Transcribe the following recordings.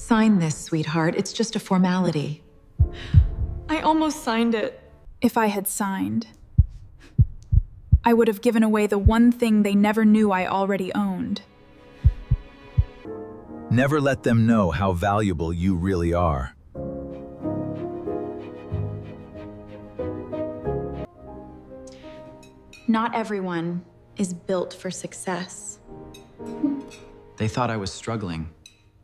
Sign this, sweetheart. It's just a formality. I almost signed it. If I had signed, I would have given away the one thing they never knew I already owned. Never let them know how valuable you really are. Not everyone is built for success. They thought I was struggling.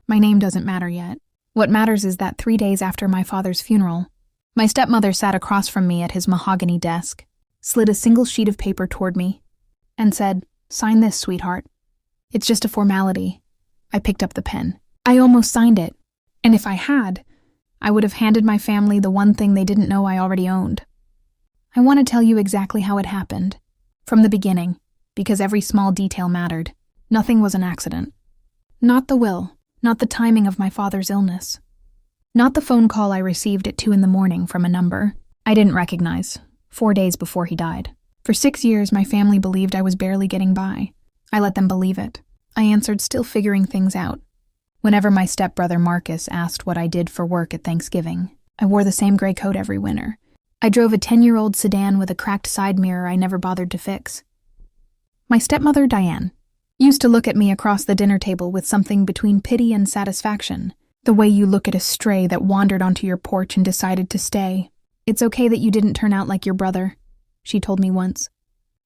My name doesn't matter yet. What matters is that 3 days after my father's funeral, my stepmother sat across from me at his mahogany desk, slid a single sheet of paper toward me, and said, "Sign this, sweetheart. It's just a formality." I picked up the pen. I almost signed it, and if I had, I would have handed my family the one thing they didn't know I already owned. I want to tell you exactly how it happened, from the beginning, because every small detail mattered. Nothing was an accident. Not the will, not the timing of my father's illness. Not the phone call I received at 2 a.m. from a number I didn't recognize, 4 days before he died. For 6 years, my family believed I was barely getting by. I let them believe it. I answered, still figuring things out. Whenever my stepbrother Marcus asked what I did for work at Thanksgiving, I wore the same gray coat every winter. I drove a 10-year-old sedan with a cracked side mirror I never bothered to fix. My stepmother, Diane, used to look at me across the dinner table with something between pity and satisfaction, the way you look at a stray that wandered onto your porch and decided to stay. "It's okay that you didn't turn out like your brother," she told me once,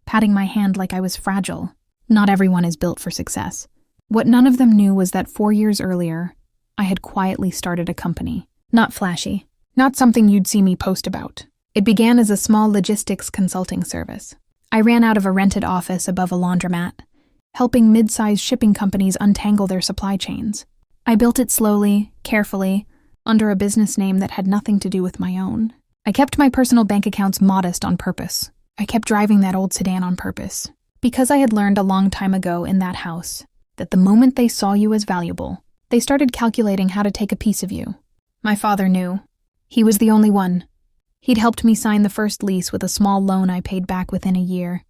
patting my hand like I was fragile. Not everyone is built for success. What none of them knew was that 4 years earlier, I had quietly started a company. Not flashy, not something you'd see me post about. It began as a small logistics consulting service. I ran out of a rented office above a laundromat, helping mid-sized shipping companies untangle their supply chains. I built it slowly, carefully, under a business name that had nothing to do with my own. I kept my personal bank accounts modest on purpose. I kept driving that old sedan on purpose, because I had learned a long time ago in that house that the moment they saw you as valuable, they started calculating how to take a piece of you. My father knew. He was the only one. He'd helped me sign the first lease with a small loan I paid back within a year.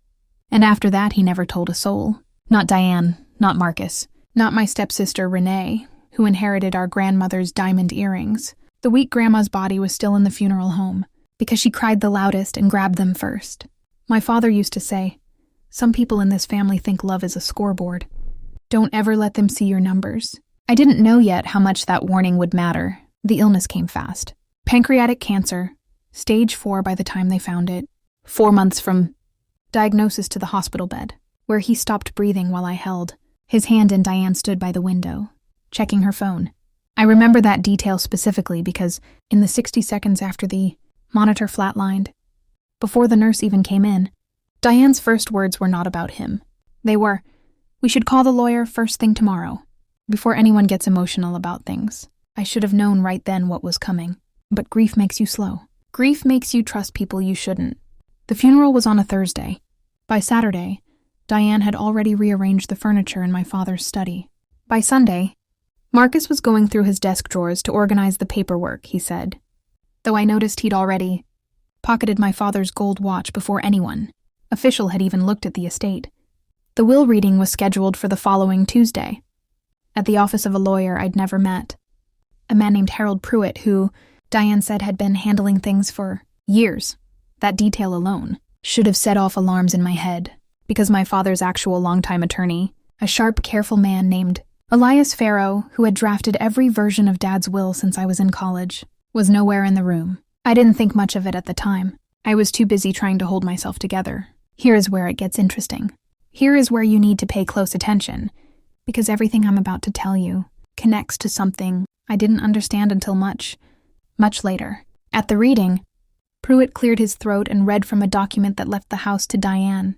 And after that, he never told a soul. Not Diane, not Marcus, not my stepsister Renee, who inherited our grandmother's diamond earrings. The weak grandma's body was still in the funeral home, because she cried the loudest and grabbed them first. My father used to say, "Some people in this family think love is a scoreboard. Don't ever let them see your numbers." I didn't know yet how much that warning would matter. The illness came fast. Pancreatic cancer, stage 4 by the time they found it. 4 months from diagnosis to the hospital bed, where he stopped breathing while I held. His hand and Diane stood by the window, checking her phone. I remember that detail specifically because in the 60 seconds after the monitor flatlined, before the nurse even came in, Diane's first words were not about him. They were, "We should call the lawyer first thing tomorrow." Before anyone gets emotional about things, I should have known right then what was coming. But grief makes you slow. Grief makes you trust people you shouldn't. The funeral was on a Thursday. By Saturday, Diane had already rearranged the furniture in my father's study. By Sunday, Marcus was going through his desk drawers to organize the paperwork, he said, though I noticed he'd already pocketed my father's gold watch before anyone official had even looked at the estate. The will reading was scheduled for the following Tuesday, at the office of a lawyer I'd never met, a man named Harold Pruitt who, Diane said, had been handling things for years. That detail alone should have set off alarms in my head, because my father's actual longtime attorney, a sharp, careful man named Elias Farrow, who had drafted every version of Dad's will since I was in college, was nowhere in the room. I didn't think much of it at the time. I was too busy trying to hold myself together. Here is where it gets interesting. Here is where you need to pay close attention, because everything I'm about to tell you connects to something I didn't understand until much later. At the reading, Pruitt cleared his throat and read from a document that left the house to Diane.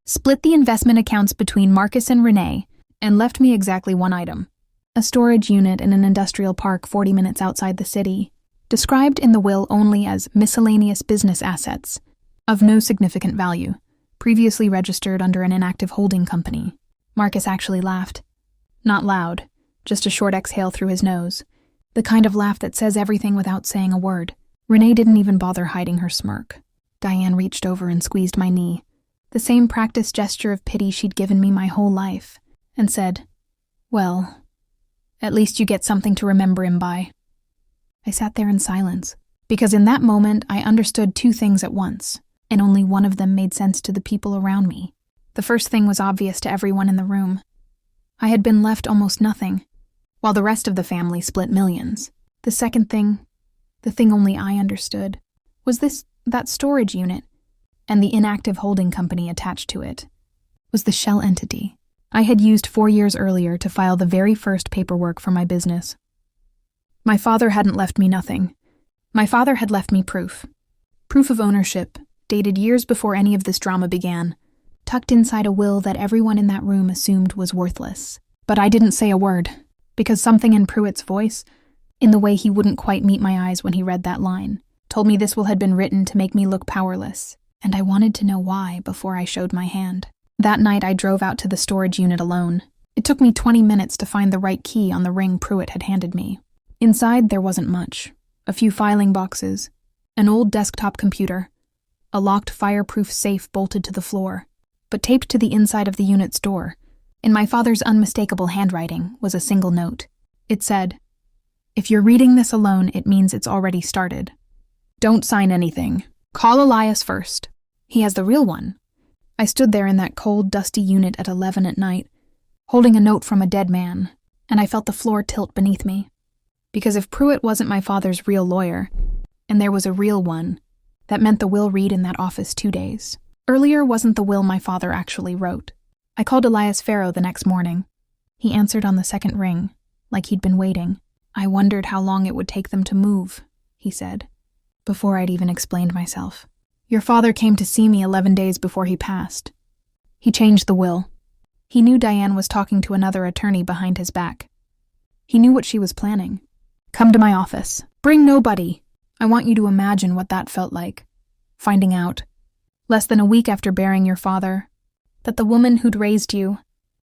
Split the investment accounts between Marcus and Renee, and left me exactly one item. A storage unit in an industrial park 40 minutes outside the city, described in the will only as miscellaneous business assets, of no significant value, previously registered under an inactive holding company. Marcus actually laughed. Not loud, just a short exhale through his nose. The kind of laugh that says everything without saying a word. Renee didn't even bother hiding her smirk. Diane reached over and squeezed my knee, the same practiced gesture of pity she'd given me my whole life, and said, "Well, At least you get something to remember him by. I sat there in silence, because in that moment I understood two things at once, and only one of them made sense to the people around me. The first thing was obvious to everyone in the room. I had been left almost nothing, while the rest of the family split millions. The second thing, the thing only I understood, was that storage unit, and the inactive holding company attached to it, was the shell entity I had used 4 years earlier to file the very first paperwork for my business. My father hadn't left me nothing. My father had left me proof. Proof of ownership, dated years before any of this drama began, tucked inside a will that everyone in that room assumed was worthless. But I didn't say a word, because something in Pruitt's voice, in the way he wouldn't quite meet my eyes when he read that line, told me this will had been written to make me look powerless, and I wanted to know why before I showed my hand. That night I drove out to the storage unit alone. It took me 20 minutes to find the right key on the ring Pruitt had handed me. Inside there wasn't much. A few filing boxes, an old desktop computer, a locked fireproof safe bolted to the floor, but taped to the inside of the unit's door, in my father's unmistakable handwriting, was a single note. It said, "If you're reading this alone, it means it's already started. Don't sign anything. Call Elias first. He has the real one." I stood there in that cold, dusty unit at 11 at night, holding a note from a dead man, and I felt the floor tilt beneath me. Because if Pruitt wasn't my father's real lawyer, and there was a real one, that meant the will read in that office 2 days. Earlier wasn't the will my father actually wrote. I called Elias Farrow the next morning. He answered on the second ring, like he'd been waiting. "I wondered how long it would take them to move," he said, before I'd even explained myself. "Your father came to see me 11 days before he passed. He changed the will. He knew Diane was talking to another attorney behind his back. He knew what she was planning. Come to my office. Bring nobody. I want you to imagine what that felt like. Finding out, less than a week after burying your father, that the woman who'd raised you,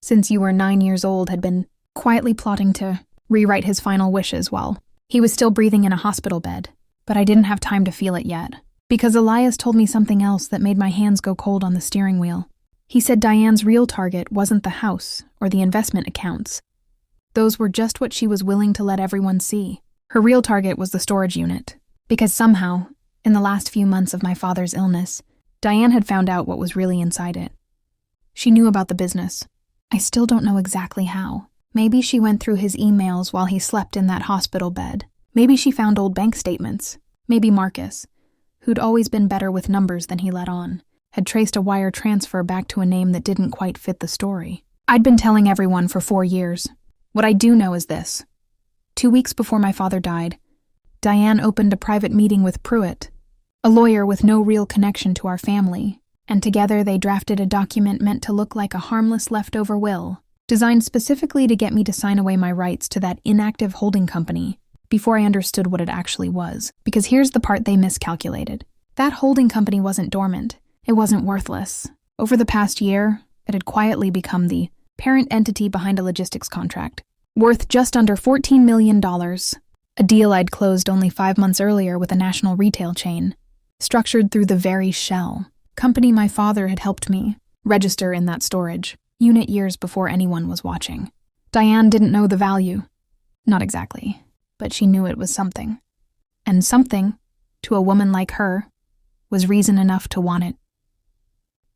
since you were 9 years old, had been quietly plotting to rewrite his final wishes while he was still breathing in a hospital bed. But I didn't have time to feel it yet, because Elias told me something else that made my hands go cold on the steering wheel. He said Diane's real target wasn't the house or the investment accounts. Those were just what she was willing to let everyone see. Her real target was the storage unit, because somehow, in the last few months of my father's illness, Diane had found out what was really inside it. She knew about the business. I still don't know exactly how. Maybe she went through his emails while he slept in that hospital bed. Maybe she found old bank statements. Maybe Marcus, who'd always been better with numbers than he let on, had traced a wire transfer back to a name that didn't quite fit the story. I'd been telling everyone for 4 years. What I do know is this. 2 weeks before my father died, Diane opened a private meeting with Pruitt, a lawyer with no real connection to our family, and together they drafted a document meant to look like a harmless leftover will, designed specifically to get me to sign away my rights to that inactive holding company before I understood what it actually was. Because here's the part they miscalculated. That holding company wasn't dormant. It wasn't worthless. Over the past year, it had quietly become the parent entity behind a logistics contract, worth just under $14 million, a deal I'd closed only 5 months earlier with a national retail chain, structured through the very shell company my father had helped me register in that storage unit years before anyone was watching. Diane didn't know the value. Not exactly, but she knew it was something. And something, to a woman like her, was reason enough to want it.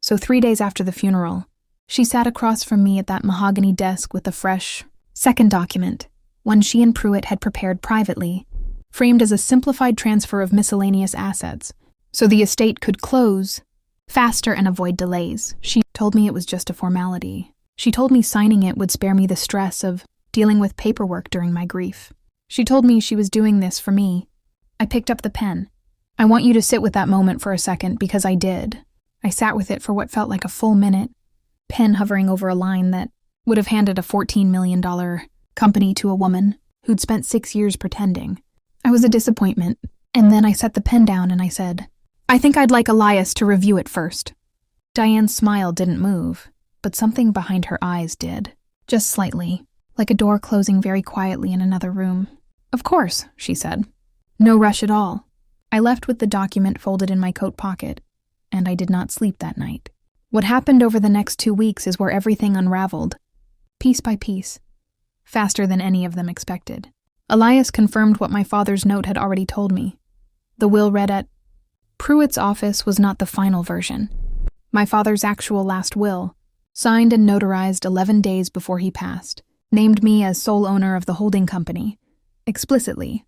So 3 days after the funeral, she sat across from me at that mahogany desk with a fresh, second document, one she and Pruitt had prepared privately, framed as a simplified transfer of miscellaneous assets, so the estate could close faster and avoid delays. She told me it was just a formality. She told me signing it would spare me the stress of dealing with paperwork during my grief. She told me she was doing this for me. I picked up the pen. I want you to sit with that moment for a second, because I did. I sat with it for what felt like a full minute, pen hovering over a line that would have handed a $14 million company to a woman who'd spent 6 years pretending. I was a disappointment, and then I set the pen down and I said, "I think I'd like Elias to review it first." Diane's smile didn't move, but something behind her eyes did. Just slightly, like a door closing very quietly in another room. "Of course," she said. "No rush at all." I left with the document folded in my coat pocket, and I did not sleep that night. What happened over the next 2 weeks is where everything unraveled, piece by piece, faster than any of them expected. Elias confirmed what my father's note had already told me. The will read at Pruitt's office was not the final version. My father's actual last will, signed and notarized 11 days before he passed, named me as sole owner of the holding company, explicitly,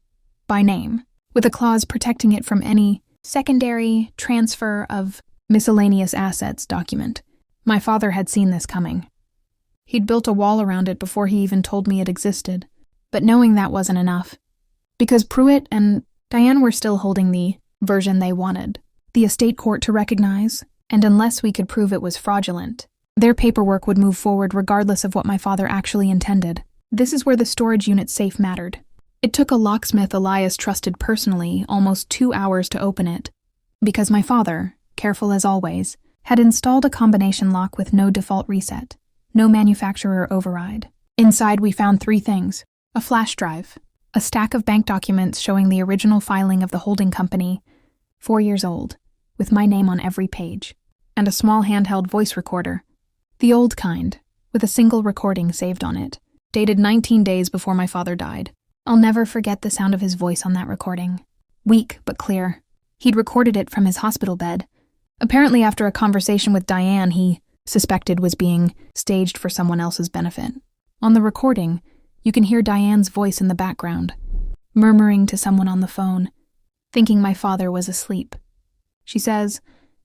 by name, with a clause protecting it from any secondary transfer of miscellaneous assets document. My father had seen this coming. He'd built a wall around it before he even told me it existed. But knowing that wasn't enough. Because Pruitt and Diane were still holding the version they wanted, the estate court to recognize, and unless we could prove it was fraudulent, their paperwork would move forward regardless of what my father actually intended. This is where the storage unit safe mattered. It took a locksmith Elias trusted personally almost 2 hours to open it, because my father, careful as always, had installed a combination lock with no default reset, no manufacturer override. Inside we found 3 things: a flash drive, a stack of bank documents showing the original filing of the holding company, 4 years old, with my name on every page, and a small handheld voice recorder, the old kind, with a single recording saved on it, dated 19 days before my father died. I'll never forget the sound of his voice on that recording. Weak but clear. He'd recorded it from his hospital bed. Apparently after a conversation with Diane he suspected was being staged for someone else's benefit. On the recording, you can hear Diane's voice in the background, murmuring to someone on the phone, thinking my father was asleep. She says,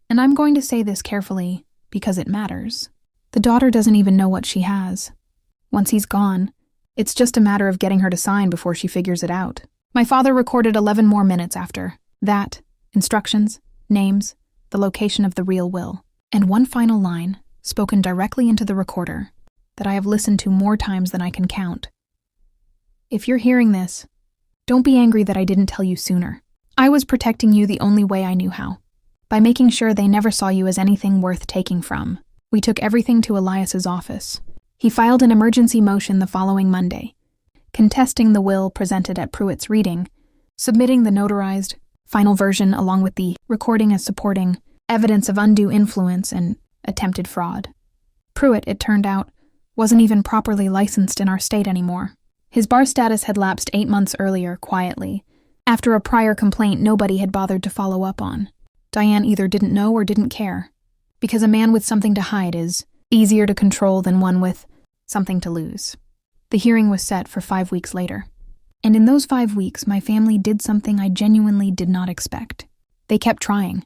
and I'm going to say this carefully because it matters, the daughter doesn't even know what she has. Once he's gone, it's just a matter of getting her to sign before she figures it out. My father recorded 11 more minutes after that, instructions, names, the location of the real will, and one final line, spoken directly into the recorder, that I have listened to more times than I can count. If you're hearing this, don't be angry that I didn't tell you sooner. I was protecting you the only way I knew how, by making sure they never saw you as anything worth taking from. We took everything to Elias's office. He filed an emergency motion the following Monday, contesting the will presented at Pruitt's reading, submitting the notarized final version along with the recording as supporting evidence of undue influence and attempted fraud. Pruitt, it turned out, wasn't even properly licensed in our state anymore. His bar status had lapsed 8 months earlier, quietly, after a prior complaint nobody had bothered to follow up on. Diane either didn't know or didn't care, because a man with something to hide is easier to control than one with something to lose. The hearing was set for 5 weeks later. And in those 5 weeks, my family did something I genuinely did not expect. They kept trying.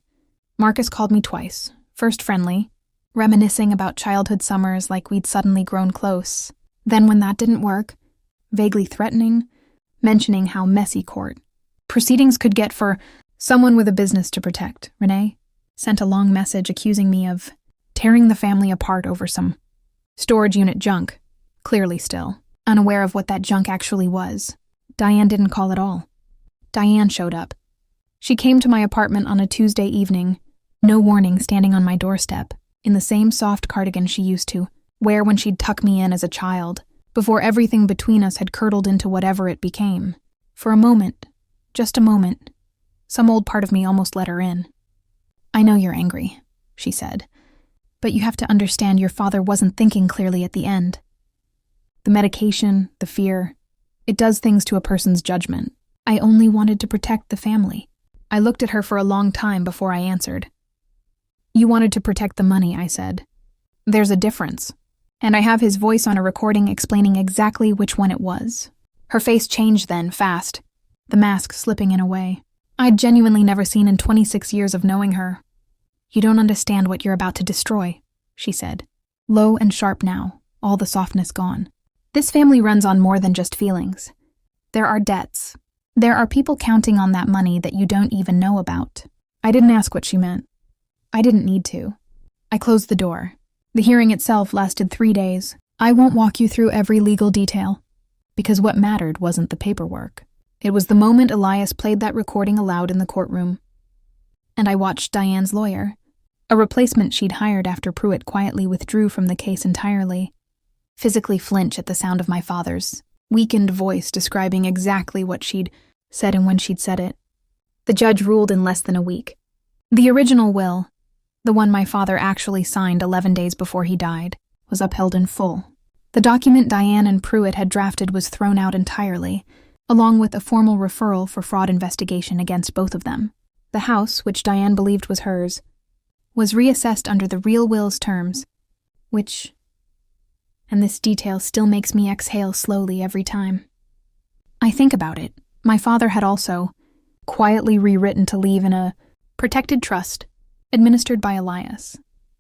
Marcus called me twice, first friendly, reminiscing about childhood summers like we'd suddenly grown close. Then when that didn't work, vaguely threatening, mentioning how messy court proceedings could get for someone with a business to protect. Renee sent a long message accusing me of tearing the family apart over some storage unit junk, clearly still, unaware of what that junk actually was. Diane didn't call at all. Diane showed up. She came to my apartment on a Tuesday evening, no warning, standing on my doorstep, in the same soft cardigan she used to wear when she'd tuck me in as a child, before everything between us had curdled into whatever it became. For a moment, just a moment, some old part of me almost let her in. I know you're angry, she said, but you have to understand your father wasn't thinking clearly at the end. The medication, the fear, it does things to a person's judgment. I only wanted to protect the family. I looked at her for a long time before I answered. You wanted to protect the money, I said. There's a difference. And I have his voice on a recording explaining exactly which one it was. Her face changed then, fast, the mask slipping in a way I'd genuinely never seen in 26 years of knowing her. You don't understand what you're about to destroy, she said, low and sharp now, all the softness gone. This family runs on more than just feelings. There are debts. There are people counting on that money that you don't even know about. I didn't ask what she meant. I didn't need to. I closed the door. The hearing itself lasted 3 days. I won't walk you through every legal detail, because what mattered wasn't the paperwork. It was the moment Elias played that recording aloud in the courtroom. And I watched Diane's lawyer, a replacement she'd hired after Pruitt quietly withdrew from the case entirely, physically flinch at the sound of my father's weakened voice describing exactly what she'd said and when she'd said it. The judge ruled in less than a week. The original will, the one my father actually signed 11 days before he died, was upheld in full. The document Diane and Pruitt had drafted was thrown out entirely, along with a formal referral for fraud investigation against both of them. The house, which Diane believed was hers, was reassessed under the real will's terms, which, and this detail still makes me exhale slowly every time I think about it, my father had also quietly rewritten to leave in a protected trust administered by Elias,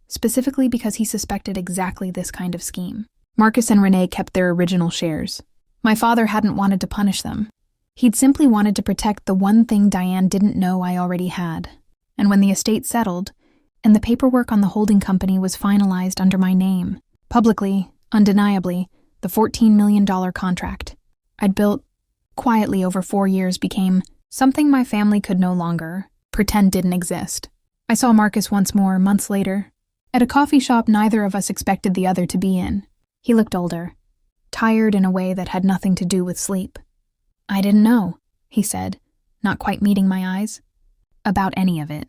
specifically because he suspected exactly this kind of scheme. Marcus and Renee kept their original shares. My father hadn't wanted to punish them. He'd simply wanted to protect the one thing Diane didn't know I already had. And when the estate settled, and the paperwork on the holding company was finalized under my name, publicly, undeniably, the $14 million contract I'd built quietly over 4 years became something my family could no longer pretend didn't exist. I saw Marcus once more, months later, at a coffee shop neither of us expected the other to be in. He looked older, tired in a way that had nothing to do with sleep. "I didn't know," he said, not quite meeting my eyes, "about any of it.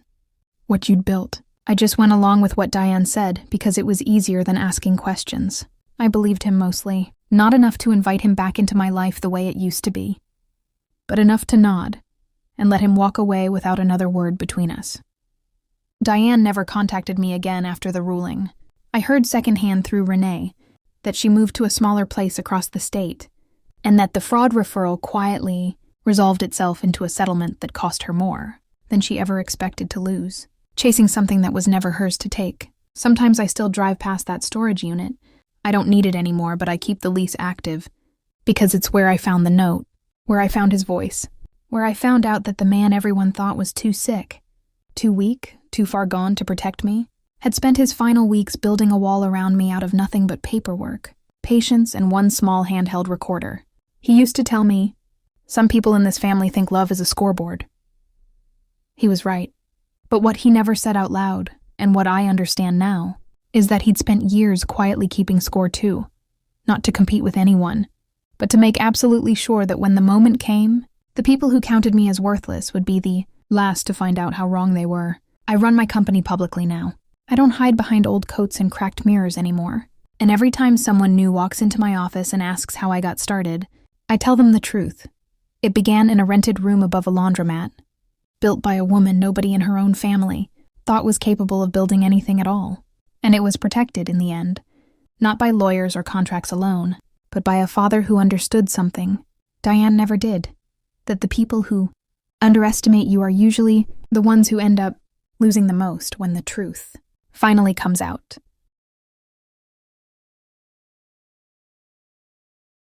What you'd built." I just went along with what Diane said because it was easier than asking questions. I believed him mostly, not enough to invite him back into my life the way it used to be, but enough to nod and let him walk away without another word between us. Diane never contacted me again after the ruling. I heard secondhand through Renee that she moved to a smaller place across the state, and that the fraud referral quietly resolved itself into a settlement that cost her more than she ever expected to lose, chasing something that was never hers to take. Sometimes I still drive past that storage unit. I don't need it anymore, but I keep the lease active because it's where I found the note, where I found his voice, where I found out that the man everyone thought was too sick, too weak, too far gone to protect me, had spent his final weeks building a wall around me out of nothing but paperwork, patience, and one small handheld recorder. He used to tell me, "Some people in this family think love is a scoreboard." He was right. But what he never said out loud, and what I understand now, is that he'd spent years quietly keeping score too, not to compete with anyone, but to make absolutely sure that when the moment came, the people who counted me as worthless would be the last to find out how wrong they were. I run my company publicly now. I don't hide behind old coats and cracked mirrors anymore. And every time someone new walks into my office and asks how I got started, I tell them the truth. It began in a rented room above a laundromat, built by a woman nobody in her own family thought was capable of building anything at all. And it was protected in the end, not by lawyers or contracts alone, but by a father who understood something Diane never did, that the people who underestimate you are usually the ones who end up losing the most when the truth finally comes out.